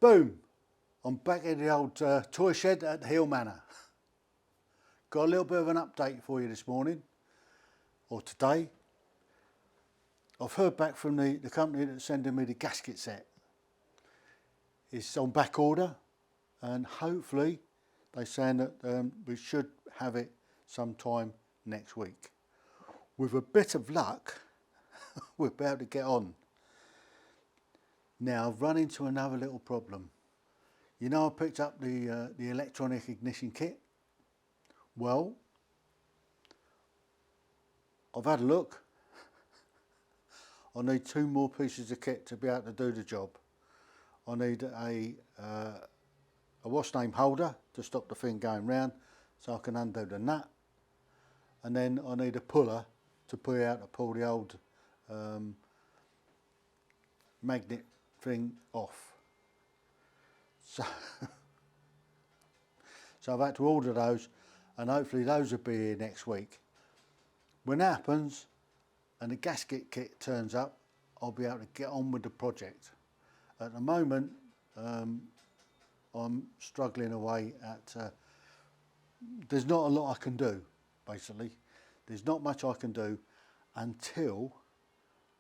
Boom! I'm back in the old toy shed at Heale Manor. Got a little bit of an update for you this morning, or today. I've heard back from the company that's sending me the gasket set. It's on back order, and hopefully they're saying that we should have it sometime next week. With a bit of luck, we're about to get on. Now I've run into another little problem. You know, I picked up the electronic ignition kit. Well, I've had a look. I need 2 more pieces of kit to be able to do the job. I need a wash name holder to stop the thing going round so I can undo the nut. And then I need a puller to pull the old magnet thing off. So I've had to order those, and hopefully those will be here next week. When that happens and the gasket kit turns up, I'll be able to get on with the project. At the moment I'm struggling away at there's not a lot I can do, basically. There's not much I can do until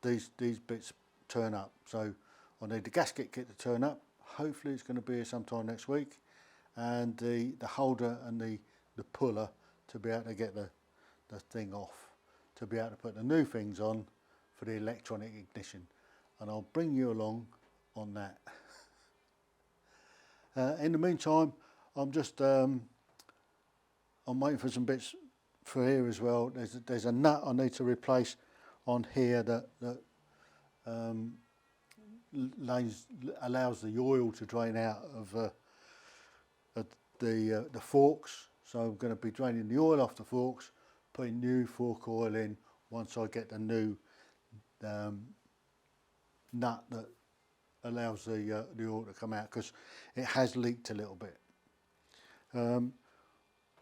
these bits turn up. So I need the gasket kit to turn up. Hopefully it's going to be here sometime next week, and the holder and the puller to be able to get the thing off, to be able to put the new things on for the electronic ignition, and I'll bring you along on that. In the meantime, I'm waiting for some bits for here as well. There's a nut I need to replace on here that allows the oil to drain out of the forks. So I'm going to be draining the oil off the forks, putting new fork oil in once I get the new nut that allows the oil to come out, because it has leaked a little bit.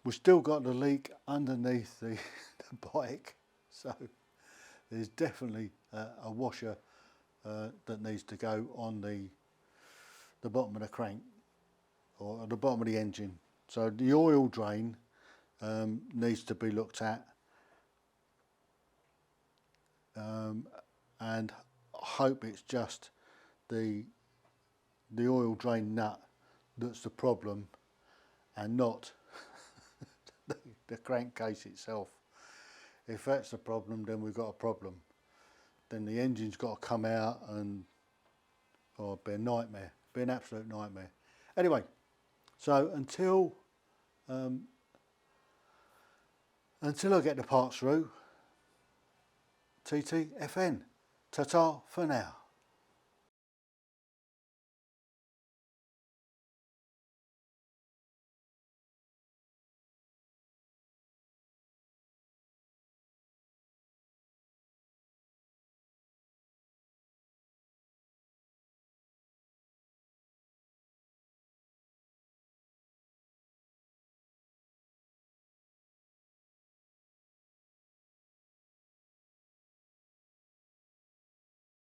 We've still got the leak underneath the bike, so there's definitely a washer that needs to go on the bottom of the crank, or the bottom of the engine. So the oil drain needs to be looked at, and I hope it's just the oil drain nut that's the problem, and not the crankcase itself. If that's the problem, then we've got a problem. Then the engine's got to come out, and it'd be a nightmare, be an absolute nightmare. Anyway, so until I get the parts through, TTFN, ta-ta for now.